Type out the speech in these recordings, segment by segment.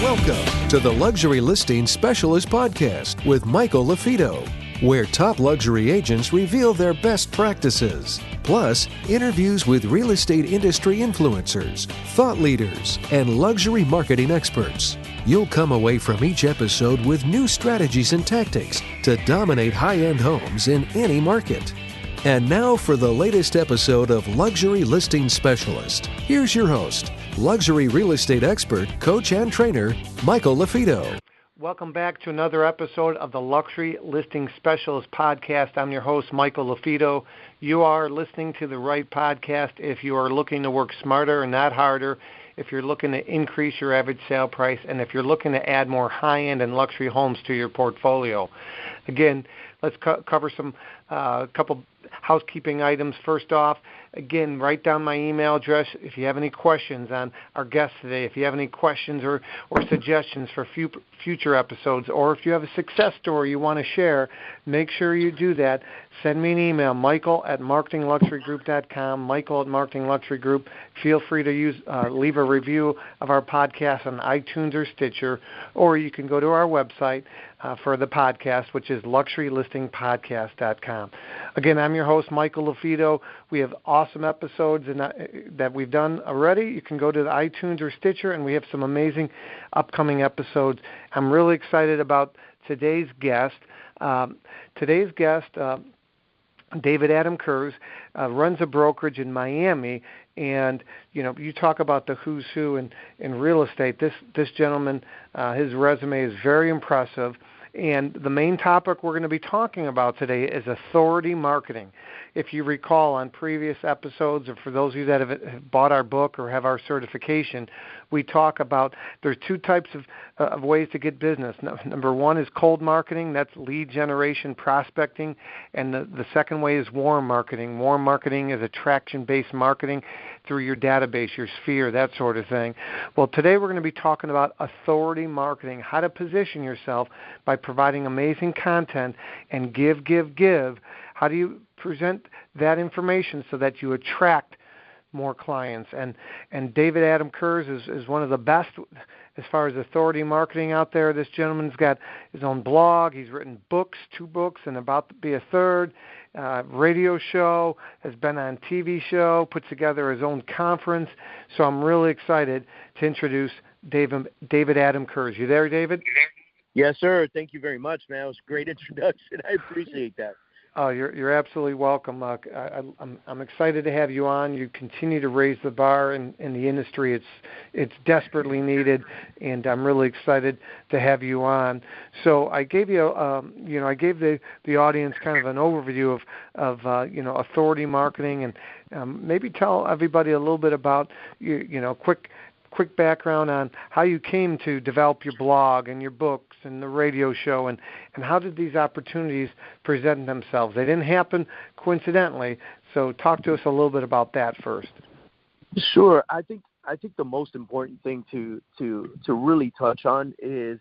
Welcome to the Luxury Listing Specialist Podcast with Michael LaFido, where top luxury agents reveal their best practices, plus interviews with real estate industry influencers, thought leaders, and luxury marketing experts. You'll come away from each episode with new strategies and tactics to dominate high-end homes in any market. And now for the latest episode of Luxury Listing Specialist. Here's your host, luxury real estate expert, coach, and trainer, Michael LaFido. Welcome back to another episode of the Luxury Listing Specialist Podcast. I'm your host, Michael LaFido. You are listening to the right podcast if you are looking to work smarter and not harder, if you're looking to increase your average sale price, and if you're looking to add more high-end and luxury homes to your portfolio. Again, let's cover some couple housekeeping items. First off, again, write down my email address if you have any questions on our guest today, if you have any questions or suggestions for future episodes, or if you have a success story you want to share, make sure you do that. Send me an email, michael@marketingluxurygroup.com, michael@marketingluxurygroup. Feel free to leave a review of our podcast on iTunes or Stitcher, or you can go to our website for the podcast, which is luxurylistingpodcast.com. Again, I'm your host, Michael LaFido. We have awesome episodes that we've done already. You can go to the iTunes or Stitcher, and we have some amazing upcoming episodes. I'm really excited about today's guest. David Adam Kurz, runs a brokerage in Miami, and you talk about the who's who in real estate. This gentleman, his resume is very impressive, and the main topic we're going to be talking about today is authority marketing. If you recall on previous episodes, or for those of you that have bought our book or have our certification, we talk about there's two types of ways to get business. Number one is cold marketing. That's lead generation, prospecting. And the second way is warm marketing. Warm marketing is attraction-based marketing through your database, your sphere, that sort of thing. Well, today we're going to be talking about authority marketing, how to position yourself by providing amazing content and give. How do you present that information so that you attract more clients? And David Adam Kurz is one of the best as far as authority marketing out there. This gentleman's got his own blog. He's written books, 2 books, and about to be a third. Radio show, has been on TV show, put together his own conference. So I'm really excited to introduce David Adam Kurz. You there, David? Yes, sir. Thank you very much, man. It was a great introduction. I appreciate that. Oh, you're absolutely welcome. I'm excited to have you on. You continue to raise the bar in the industry. It's desperately needed, and I'm really excited to have you on. So I gave you, I gave the audience kind of an overview of authority marketing, and maybe tell everybody a little bit about quick background on how you came to develop your blog and your books and the radio show, and how did these opportunities present themselves? They didn't happen coincidentally, so talk to us a little bit about that first. Sure. I think the most important thing to really touch on is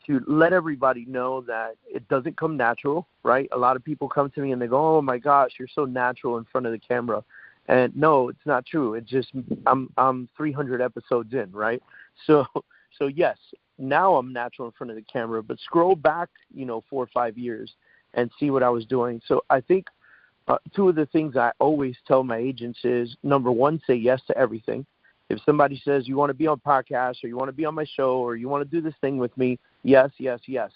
to let everybody know that it doesn't come natural, right? A lot of people come to me and they go, "Oh my gosh, you're so natural in front of the camera." And no, it's not true. It's just I'm 300 episodes in, right? So yes, now I'm natural in front of the camera, but scroll back, 4 or 5 years and see what I was doing. So I think 2 of the things I always tell my agents is, number one, say yes to everything. If somebody says you want to be on podcast or you want to be on my show or you want to do this thing with me, yes,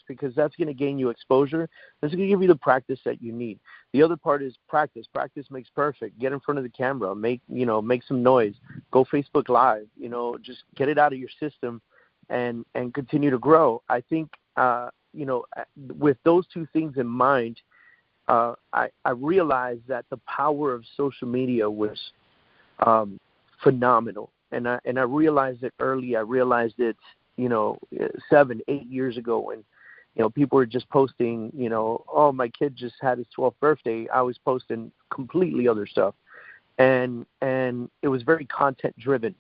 because that's going to gain you exposure. That's going to give you the practice that you need. The other part is practice. Practice makes perfect. Get in front of the camera. Make some noise. Go Facebook Live. Just get it out of your system and continue to grow. I think, with those 2 things in mind, I realized that the power of social media was phenomenal. And I realized it early. I realized it, 7, 8 years ago when, people were just posting, oh, my kid just had his 12th birthday. I was posting completely other stuff. And it was very content driven.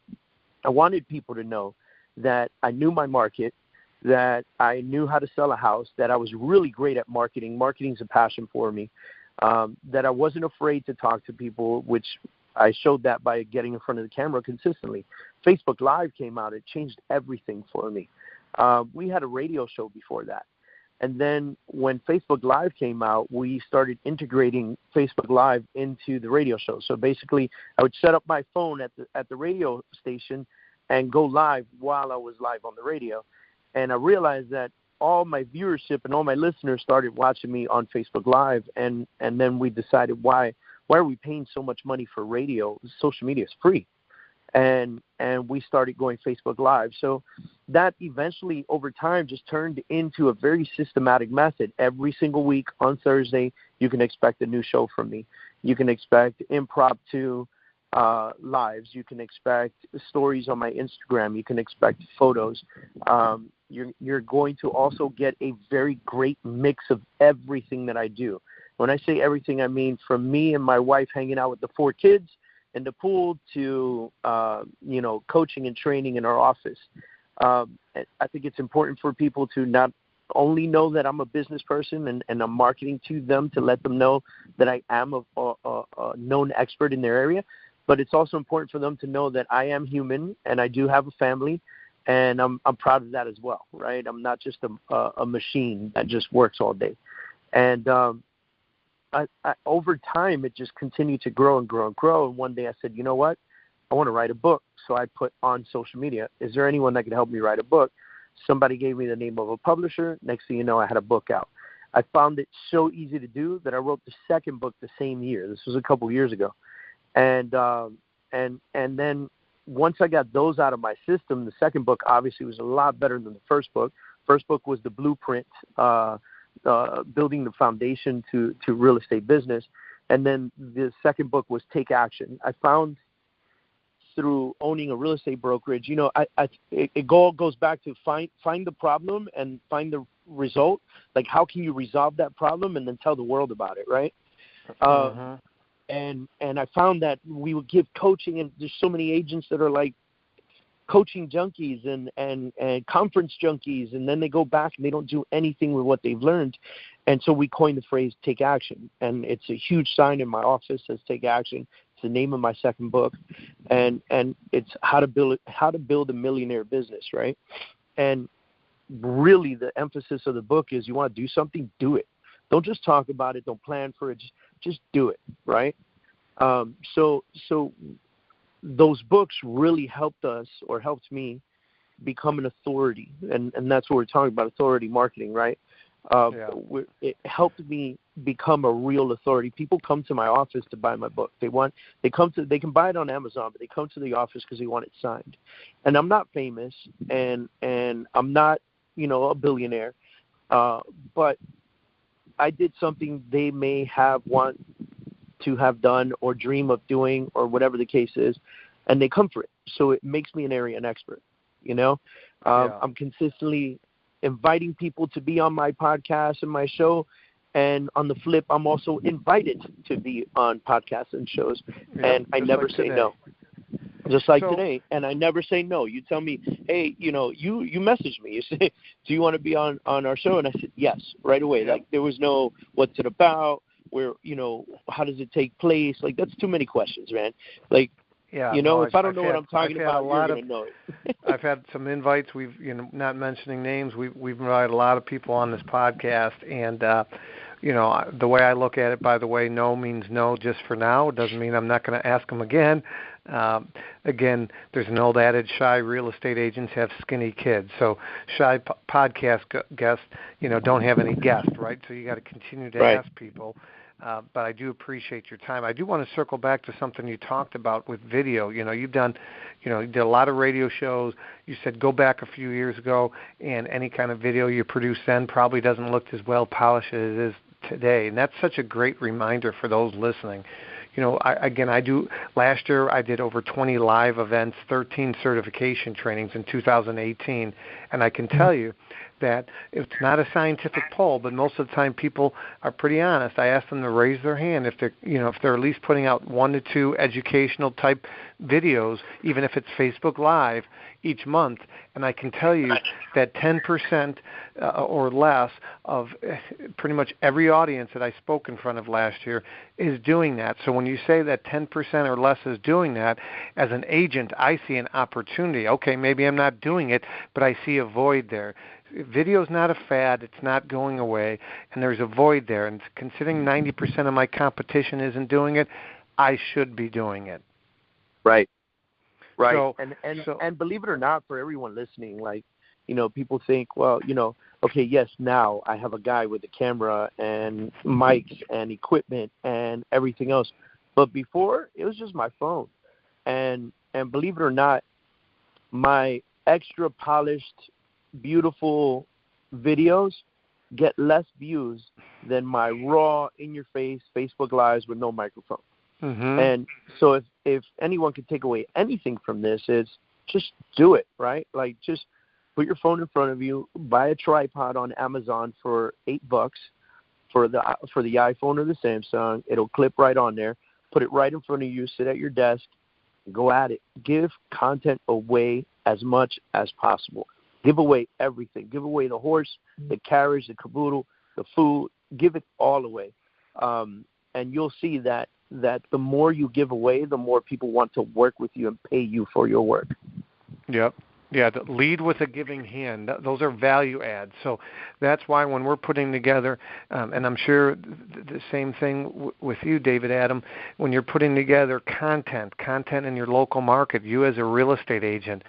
I wanted people to know that I knew my market, that I knew how to sell a house, that I was really great at marketing. Marketing's a passion for me. That I wasn't afraid to talk to people, which I showed that by getting in front of the camera consistently. Facebook Live came out. It changed everything for me. We had a radio show before that. And then when Facebook Live came out, we started integrating Facebook Live into the radio show. So basically, I would set up my phone at the radio station and go live while I was live on the radio. And I realized that all my viewership and all my listeners started watching me on Facebook Live. And then we decided, why are we paying so much money for radio? Social media is free. And we started going Facebook Live. So that eventually over time just turned into a very systematic method. Every single week on Thursday, you can expect a new show from me. You can expect impromptu lives. You can expect stories on my Instagram. You can expect photos. You're going to also get a very great mix of everything that I do. When I say everything, I mean from me and my wife hanging out with the 4 kids in the pool to, coaching and training in our office. I think it's important for people to not only know that I'm a business person and I'm marketing to them to let them know that I am a known expert in their area, but it's also important for them to know that I am human and I do have a family, and I'm proud of that as well, right? I'm not just a machine that just works all day. And I over time, it just continued to grow and grow and grow. And one day I said, you know what? I want to write a book. So I put on social media, is there anyone that can help me write a book? Somebody gave me the name of a publisher. Next thing you know, I had a book out. I found it so easy to do that I wrote the second book the same year. This was a couple years ago. And then once I got those out of my system, the second book obviously was a lot better than the first book. First book was the blueprint, building the foundation to real estate business. And then the second book was Take Action. I found through owning a real estate brokerage, it all goes back to find the problem and find the result. Like, how can you resolve that problem and then tell the world about it, right? And I found that we would give coaching, and there's so many agents that are like coaching junkies and conference junkies, and then they go back and they don't do anything with what they've learned. And so we coined the phrase Take Action, and it's a huge sign in my office that says Take Action. It's the name of my second book, and it's how to build a millionaire business, right? And really the emphasis of the book is, you want to do something, do it. Don't just talk about it, don't plan for it, just do it, right? So those books really helped me become an authority, and that's what we're talking about, authority marketing, right? It helped me become a real authority. People come to my office to buy my book. They can buy it on Amazon, but they come to the office because they want it signed. And I'm not famous, and I'm not, a billionaire, but I did something they may want to have done or dream of doing or whatever the case is, and they come for it. So it makes me an area expert, I'm consistently inviting people to be on my podcast and my show, and on the flip, I'm also invited to be on podcasts and shows, and I never say no. Just like today, and I never say no. You tell me, hey, you message me. You say, do you want to be on our show? And I said, yes, right away. Like, there was no, what's it about? Where, how does it take place? Like, that's too many questions, man. Like, if I don't know what I'm talking about, you're going to know it. I've had some invites. We've, not mentioning names, we've invited a lot of people on this podcast, and the way I look at it, by the way, no means no just for now. It doesn't mean I'm not going to ask them again. Again, there's an old adage, shy real estate agents have skinny kids. So shy podcast guests, don't have any guests, right? So you got to continue to ask people. But I do appreciate your time. I do want to circle back to something you talked about with video. You've done, you did a lot of radio shows. You said go back a few years ago, and any kind of video you produced then probably doesn't look as well polished as it is today. And that's such a great reminder for those listening. Last year I did over 20 live events, 13 certification trainings in 2018, and I can tell you that it's not a scientific poll, but most of the time people are pretty honest. I ask them to raise their hand if they're at least putting out 1 to 2 educational type videos, even if it's Facebook Live each month, and I can tell you that 10% or less of pretty much every audience that I spoke in front of last year is doing that. So when you say that 10% or less is doing that, as an agent, I see an opportunity. Okay, maybe I'm not doing it, but I see a void there. Video's not a fad. It's not going away, and there's a void there. And considering 90% of my competition isn't doing it, I should be doing it. Right. Right. So, and believe it or not, for everyone listening, like, people think, well, okay, yes, now I have a guy with a camera and mics and equipment and everything else. But before, it was just my phone. And believe it or not, my extra polished, beautiful videos get less views than my raw, in-your-face Facebook Lives with no microphone. Mm-hmm. And so if anyone could take away anything from this, is just do it, right? Like, just put your phone in front of you, buy a tripod on Amazon for $8 for the iPhone or the Samsung. It'll clip right on there. Put it right in front of you, sit at your desk, go at it. Give content away as much as possible. Give away everything. Give away the horse, the carriage, the caboodle, the food. Give it all away. And you'll see that the more you give away, the more people want to work with you and pay you for your work. Yep. Yeah, lead with a giving hand. Those are value adds. So that's why when we're putting together, and I'm sure the same thing with you, David Adam, when you're putting together content in your local market, you as a real estate agent,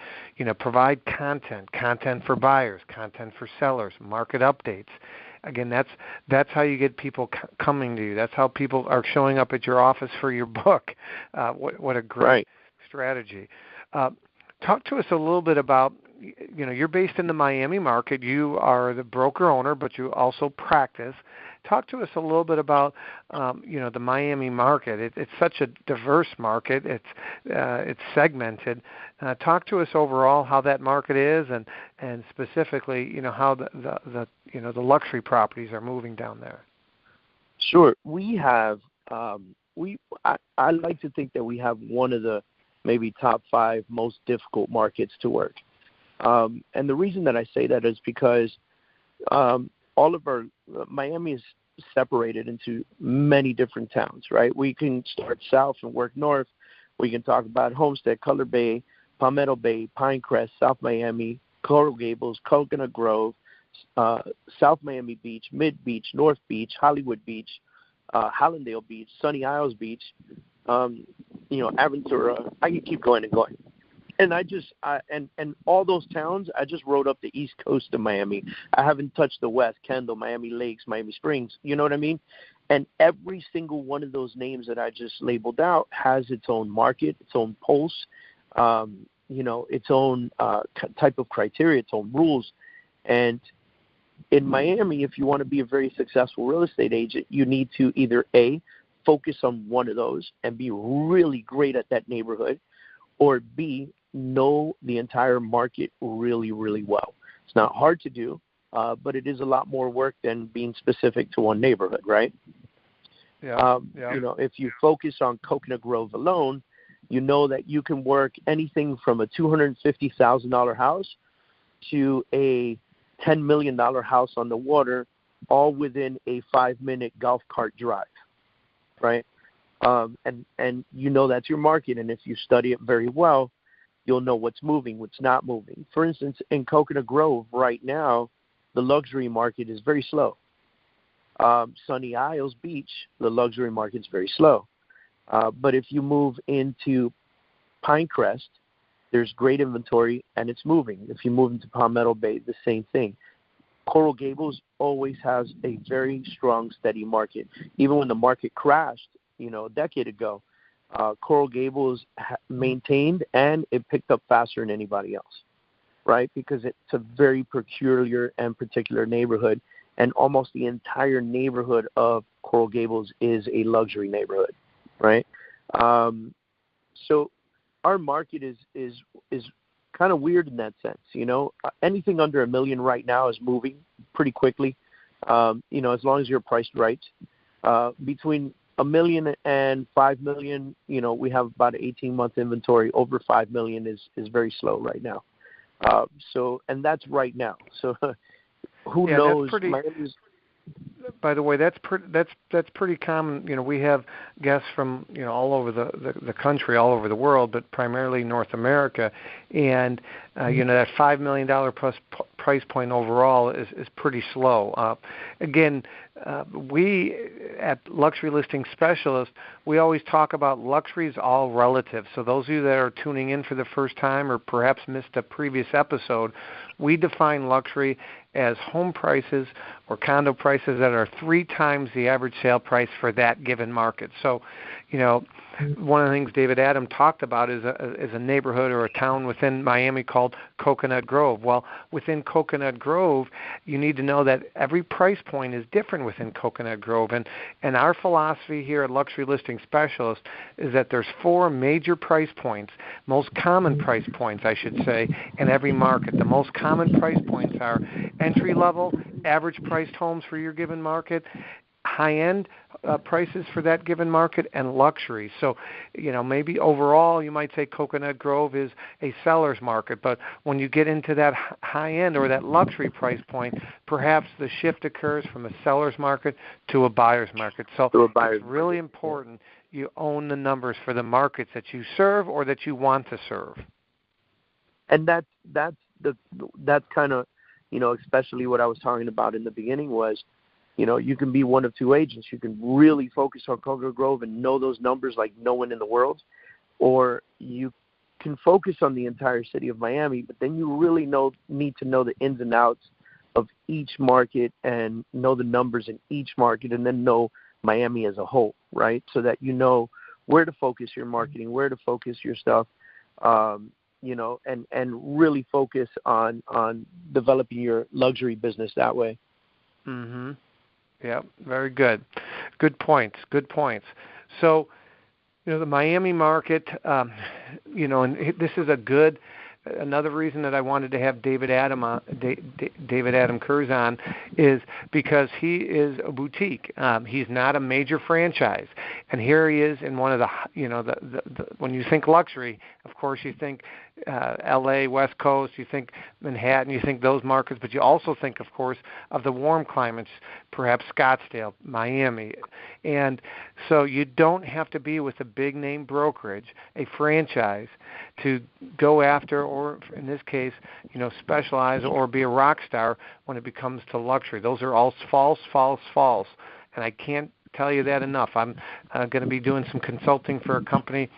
provide content for buyers, content for sellers, market updates. Again, that's how you get people coming to you. That's how people are showing up at your office for your book. What a great strategy. Talk to us a little bit about, you're based in the Miami market. You are the broker owner, but you also practice. Talk to us a little bit about, the Miami market. It's such a diverse market. It's segmented. Talk to us overall how that market is, and specifically, how the luxury properties are moving down there. Sure, we have. I like to think that we have one of the maybe top 5 most difficult markets to work. And the reason that I say that is because Miami is separated into many different towns, right? We can start south and work north. We can talk about Homestead, Color Bay, Palmetto Bay, Pinecrest, South Miami, Coral Gables, Coconut Grove, South Miami Beach, Mid Beach, North Beach, Hollywood Beach, Hallandale Beach, Sunny Isles Beach, Aventura. I can keep going and going. And and all those towns, I just rode up the east coast of Miami. I haven't touched the west, Kendall, Miami Lakes, Miami Springs. You know what I mean? And every single one of those names that I just labeled out has its own market, its own pulse, its own type of criteria, its own rules. And in Miami, if you want to be a very successful real estate agent, you need to either A, focus on one of those and be really great at that neighborhood, or B, know the entire market really, really well. It's not hard to do, but it is a lot more work than being specific to one neighborhood, right? Yeah. If you focus on Coconut Grove alone, you know that you can work anything from a $250,000 house to a $10 million house on the water, all within a 5-minute golf cart drive, right? And that's your market, and if you study it very well, you'll know what's moving, what's not moving. For instance, in Coconut Grove right now, the luxury market is very slow. Sunny Isles Beach, the luxury market is very slow. But if you move into Pinecrest, there's great inventory and it's moving. If you move into Palmetto Bay, the same thing. Coral Gables always has a very strong, steady market. Even when the market crashed, a decade ago, Coral Gables maintained and it picked up faster than anybody else, right? Because it's a very peculiar and particular neighborhood, and almost the entire neighborhood of Coral Gables is a luxury neighborhood, right? So our market is kind of weird in that sense. Anything under $1 million right now is moving pretty quickly. As long as you're priced right. Between $1 million and $5 million, we have about an 18-month inventory. Over $5 million is very slow right now. And that's right now. So who knows? By the way, that's pretty common. We have guests from all over the country, all over the world, but primarily North America, and that $5 million plus price point overall is pretty slow. Again, we at Luxury Listing Specialists, we always talk about luxury is all relative. So those of you that are tuning in for the first time or perhaps missed a previous episode, we define luxury as home prices or condo prices that are 3 times the average sale price for that given market. So, one of the things David Adam talked about is a neighborhood or a town within Miami called Coconut Grove. Well, within Coconut Grove, you need to know that every price point is different within Coconut Grove. And our philosophy here at Luxury Listing Specialists is that there's 4 major price points, most common price points, I should say, in every market. The most common price points are entry-level, average-priced homes for your given market, high-end prices for that given market, and luxury. So, maybe overall you might say Coconut Grove is a seller's market, but when you get into that high-end or that luxury price point, perhaps the shift occurs from a seller's market to a buyer's market. So it's really important you own the numbers for the markets that you serve or that you want to serve. And that's kind of, especially what I was talking about in the beginning was, you can be one of 2 agents. You can really focus on Coconut Grove and know those numbers like no one in the world, or you can focus on the entire city of Miami, but then you really need to know the ins and outs of each market and know the numbers in each market, and then know Miami as a whole, right? So that you know where to focus your marketing, where to focus your stuff, and really focus on developing your luxury business that way. Mm-hmm. Yeah, very good. Good points. So, the Miami market, and this is another reason that I wanted to have David Adam Kurz on is because he is a boutique. He's not a major franchise, and here he is in one of the when you think luxury, of course you think L.A., West Coast, you think Manhattan, you think those markets, but you also think, of course, of the warm climates, perhaps Scottsdale, Miami. And so you don't have to be with a big-name brokerage, a franchise, to go after or, in this case, specialize or be a rock star when it comes to luxury. Those are all false. And I can't tell you that enough. I'm going to be doing some consulting for a company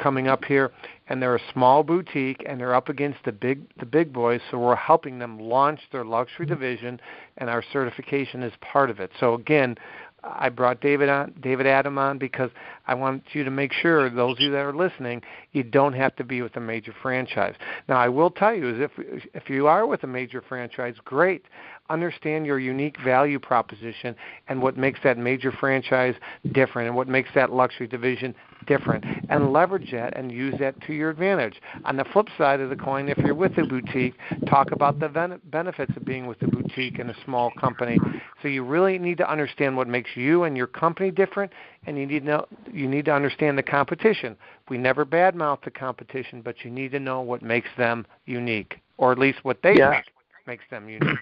coming up here, and they're a small boutique, and they're up against the big boys, so we're helping them launch their luxury division, and our certification is part of it. So again, I brought David Adam on because I want you to make sure, those of you that are listening, you don't have to be with a major franchise. Now, I will tell you, is if you are with a major franchise, great. Understand your unique value proposition and what makes that major franchise different and what makes that luxury division different, and leverage that and use that to your advantage. On the flip side of the coin, if you're with a boutique, talk about the benefits of being with a boutique and a small company. So you really need to understand what makes you and your company different, and you need to understand the competition. We never badmouth the competition, but you need to know what makes them unique, or at least what they think makes them unique.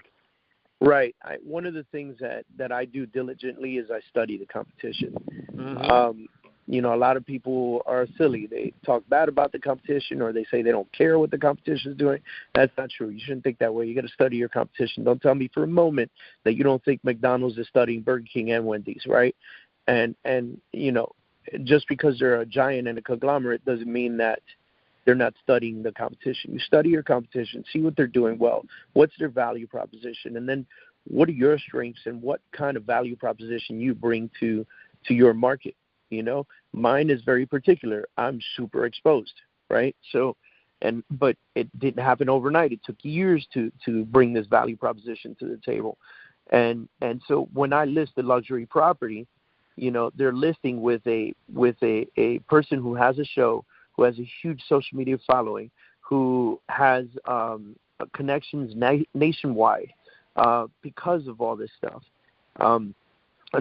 Right. One of the things that I do diligently is I study the competition. Mm-hmm. A lot of people are silly. They talk bad about the competition, or they say they don't care what the competition is doing. That's not true. You shouldn't think that way. You got to study your competition. Don't tell me for a moment that you don't think McDonald's is studying Burger King and Wendy's, right? And just because they're a giant and a conglomerate doesn't mean that they're not studying the competition. You study your competition, see what they're doing well, what's their value proposition, and then what are your strengths and what kind of value proposition you bring to your market. Mine is very particular. I'm super exposed, right? So, but it didn't happen overnight. It took years to bring this value proposition to the table. And so when I list a luxury property, they're listing with a person who has a show, who has a huge social media following, who has connections nationwide because of all this stuff. An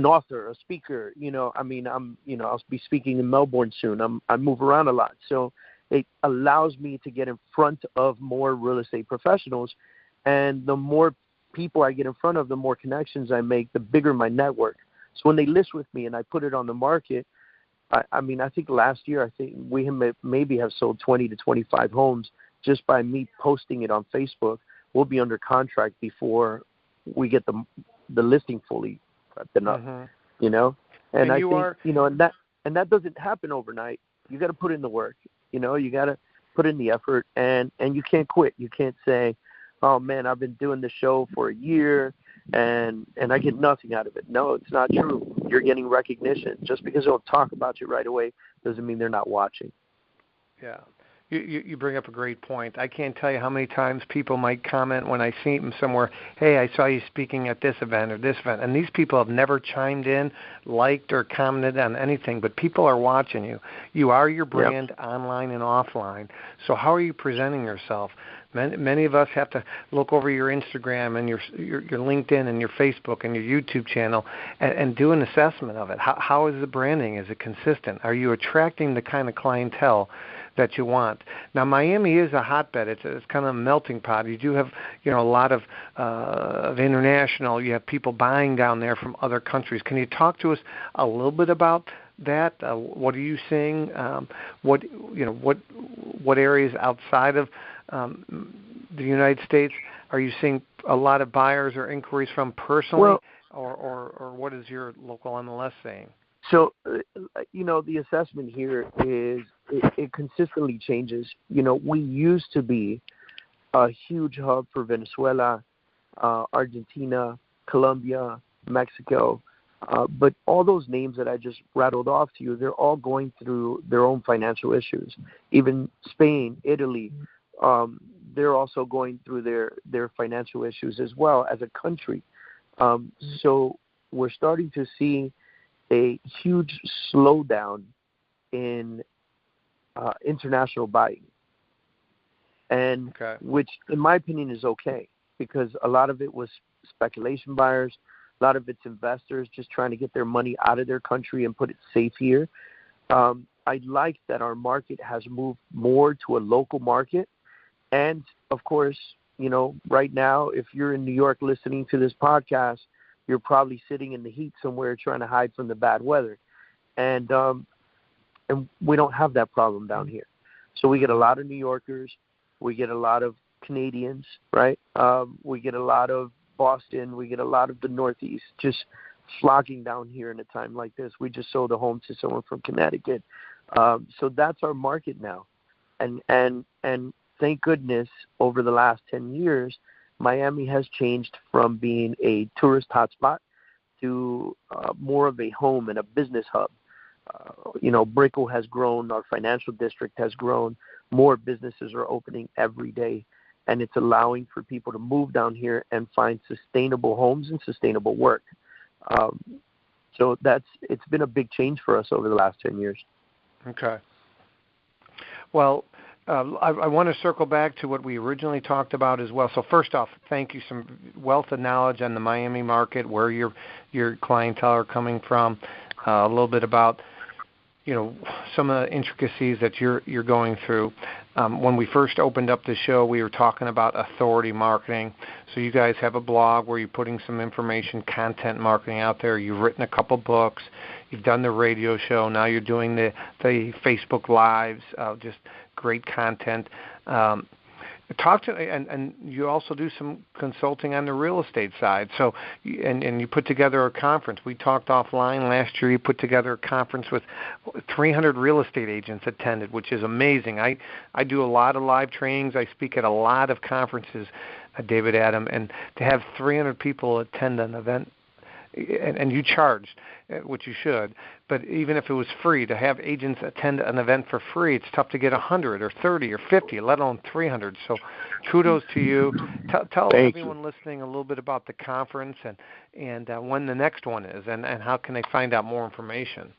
author, a speaker, I'll be speaking in Melbourne soon. I move around a lot. So it allows me to get in front of more real estate professionals. And the more people I get in front of, the more connections I make, the bigger my network. So when they list with me and I put it on the market, I think last year, we maybe have sold 20 to 25 homes just by me posting it on Facebook. We'll be under contract before we get the listing fully prepped up, And I think, and that doesn't happen overnight. You got to put in the work, you got to put in the effort, and you can't quit. You can't say, oh man, I've been doing this show for a year and I get nothing out of it. No, it's not true. You're getting recognition. Just because they'll talk about you right away doesn't mean they're not watching. Yeah. You bring up a great point. I can't tell you how many times people might comment when I see them somewhere, hey, I saw you speaking at this event or this event. And these people have never chimed in, liked, or commented on anything, but people are watching you. You are your brand online and offline. So how are you presenting yourself? Many of us have to look over your Instagram and your LinkedIn and your Facebook and your YouTube channel and do an assessment of it. How is the branding? Is it consistent? Are you attracting the kind of clientele that you want? Now, Miami is a hotbed. It's kind of a melting pot. You do have a lot of international. You have people buying down there from other countries. Can you talk to us a little bit about that? What are you seeing? What areas outside of the United States are you seeing a lot of buyers or inquiries from personally, or what is your local MLS saying? So, the assessment here is it consistently changes. We used to be a huge hub for Venezuela, Argentina, Colombia, Mexico, but all those names that I just rattled off to you, they're all going through their own financial issues. Even Spain, Italy, they're also going through their financial issues as well as a country. So we're starting to see a huge slowdown in international buying, and which, in my opinion, is okay, because a lot of it was speculation buyers, a lot of it's investors just trying to get their money out of their country and put it safe here. I like that our market has moved more to a local market, and of course, right now, if you're in New York listening to this podcast, you're probably sitting in the heat somewhere trying to hide from the bad weather. And we don't have that problem down here. So we get a lot of New Yorkers. We get a lot of Canadians, right? We get a lot of Boston. We get a lot of the Northeast just flocking down here in a time like this. We just sold a home to someone from Connecticut. So that's our market now. And thank goodness over the last 10 years, Miami has changed from being a tourist hotspot to more of a home and a business hub. Brickell has grown. Our financial district has grown. More businesses are opening every day, and it's allowing for people to move down here and find sustainable homes and sustainable work. So it's been a big change for us over the last 10 years. Okay. Well, I want to circle back to what we originally talked about as well. So first off, thank you. Some wealth of knowledge on the Miami market, where your clientele are coming from, a little bit about some of the intricacies that you're going through. When we first opened up the show, we were talking about authority marketing. So you guys have a blog where you're putting some information, content marketing out there. You've written a couple books. You've done the radio show. Now you're doing the Facebook Lives, just great content. Talk to, and you also do some consulting on the real estate side. So, and you put together a conference. We talked offline last year. You put together a conference with 300 real estate agents attended, which is amazing. I do a lot of live trainings. I speak at a lot of conferences, David Adam, and to have 300 people attend an event, and you charged, which you should, but even if it was free, to have agents attend an event for free, it's tough to get 100 or 30 or 50, let alone 300. So kudos to you. Tell everyone listening a little bit about the conference and when the next one is, and how can they find out more information.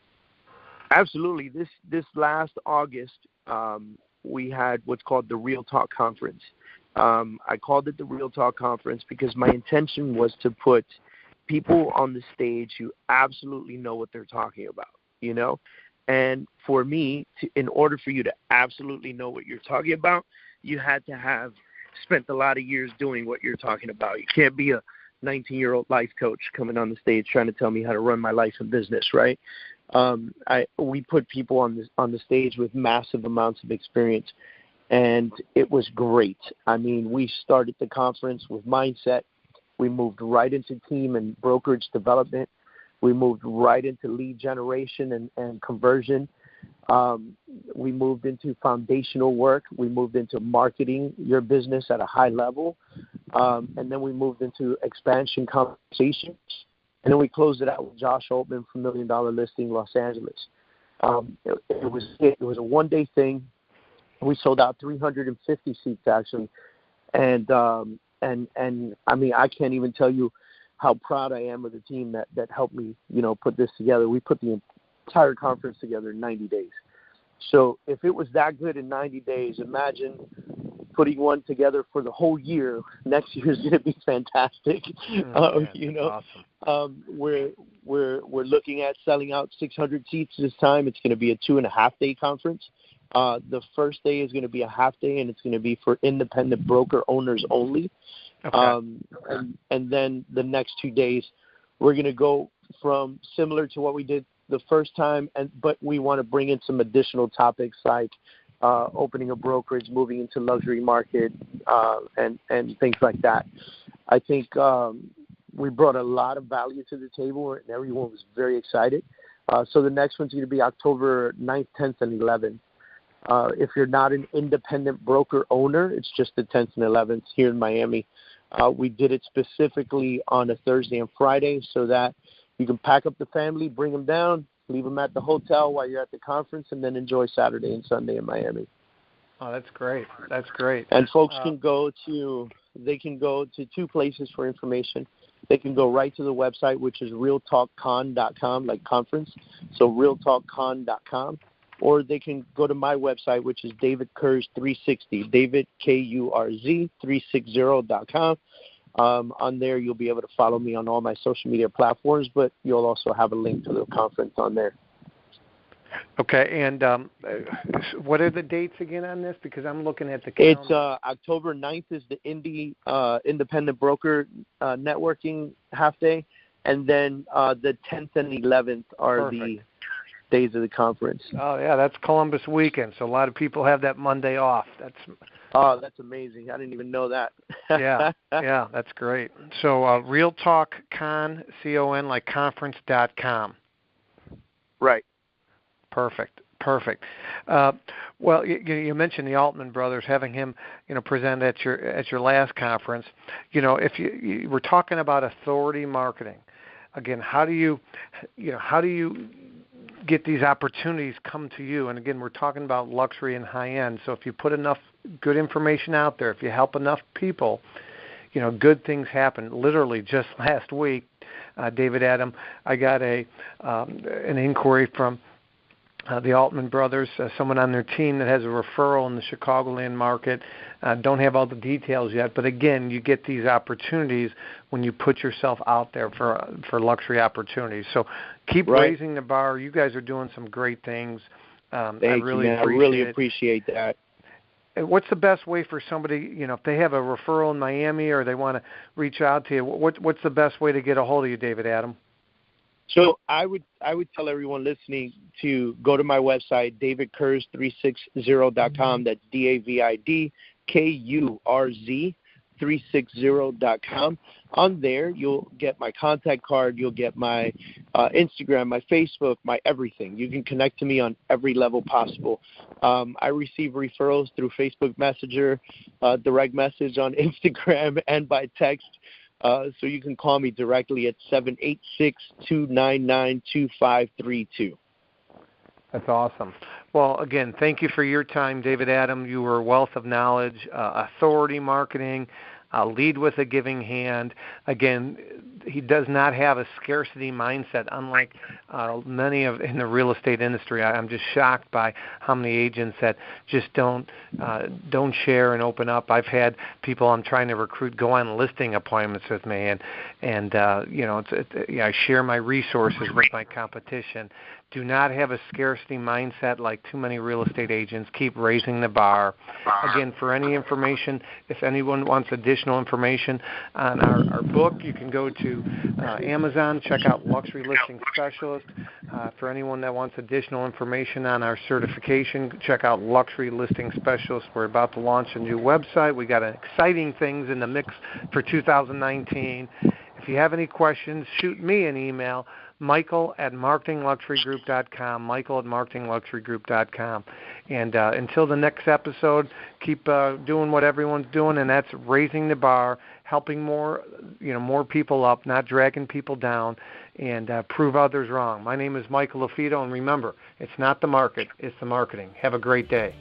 Absolutely. This last August, we had what's called the Real Talk Conference. I called it the Real Talk Conference because my intention was to put people on the stage who absolutely know what they're talking about, you know? And for me, in order for you to absolutely know what you're talking about, you had to have spent a lot of years doing what you're talking about. You can't be a 19-year-old life coach coming on the stage trying to tell me how to run my life and business, right? We put people on the stage with massive amounts of experience, and it was great. I mean, we started the conference with mindset. We moved right into team and brokerage development. We moved right into lead generation and conversion. We moved into foundational work. We moved into marketing your business at a high level. And then we moved into expansion conversations. And then we closed it out with Josh Altman from $1 Million Listing Los Angeles. It was a one-day thing. We sold out 350 seats, actually. And I mean, I can't even tell you how proud I am of the team that helped me, you know, put this together. We put the entire conference together in 90 days. So if it was that good in 90 days, imagine putting one together for the whole year. Next year is going to be fantastic. You know, awesome. We're looking at selling out 600 seats this time. It's going to be a 2.5-day conference. The first day is going to be a half day, and it's going to be for independent broker owners only. Okay. And then the next 2 days, we're going to go from similar to what we did the first time, but we want to bring in some additional topics like opening a brokerage, moving into luxury market, and things like that. I think we brought a lot of value to the table, and everyone was very excited. So the next one's going to be October 9th, 10th, and 11th. If you're not an independent broker owner, it's just the 10th and 11th here in Miami. We did it specifically on a Thursday and Friday so that you can pack up the family, bring them down, leave them at the hotel while you're at the conference, and then enjoy Saturday and Sunday in Miami. Oh, that's great. That's great. And folks can go to two places for information. They can go right to the website, which is realtalkcon.com, like conference, so realtalkcon.com. Or they can go to my website, which is David Kurz 360, David, Kurz 360.com. On there, you'll be able to follow me on all my social media platforms, but you'll also have a link to the conference on there. Okay, and what are the dates again on this? Because I'm looking at the calendar. It's October 9th is the Independent Broker Networking half day, and then the 10th and 11th are Perfect. The days of the conference. Oh, yeah, that's Columbus weekend, so a lot of people have that Monday off. That's amazing. I didn't even know that. Yeah, that's great. So Real Talk Con, C-O-N, like conference.com. Right. Perfect. Well, you mentioned the Altman brothers, having him, present at your last conference. If you were talking about authority marketing, again, how do you get these opportunities come to you? And again, we're talking about luxury and high end. So if you put enough good information out there, if you help enough people, good things happen. Literally just last week, David Adam, I got an inquiry from the Altman brothers, someone on their team that has a referral in the Chicagoland market. Don't have all the details yet, but again, you get these opportunities when you put yourself out there for luxury opportunities. So keep raising the bar. You guys are doing some great things. I really appreciate that. And what's the best way for somebody, if they have a referral in Miami or they want to reach out to you, what's the best way to get a hold of you, David Adam? So I would tell everyone listening to go to my website, davidkurz360.com. That's DAVIDKURZ 360.com. On there, you'll get my contact card. You'll get my Instagram, my Facebook, my everything. You can connect to me on every level possible. I receive referrals through Facebook Messenger, direct message on Instagram, and by text. So you can call me directly at 786-299-2532. That's awesome. Well, again, thank you for your time, David Adam. You were a wealth of knowledge, authority marketing, lead with a giving hand. Again, he does not have a scarcity mindset, unlike many in the real estate industry. I'm just shocked by how many agents that just don't share and open up. I've had people I'm trying to recruit go on listing appointments with me, and I share my resources with my competition. Do not have a scarcity mindset like too many real estate agents. Keep raising the bar. Again, for any information, if anyone wants additional information on our book, you can go to Amazon, check out Luxury Listing Specialist. For anyone that wants additional information on our certification, check out Luxury Listing Specialist. We're about to launch a new website. We got exciting things in the mix for 2019. If you have any questions, shoot me an email, Michael@marketingluxurygroup.com, Michael@marketingluxurygroup.com. And until the next episode, keep doing what everyone's doing, and that's raising the bar, helping more people up, not dragging people down, and prove others wrong. My name is Michael LaFido, and remember, it's not the market, it's the marketing. Have a great day.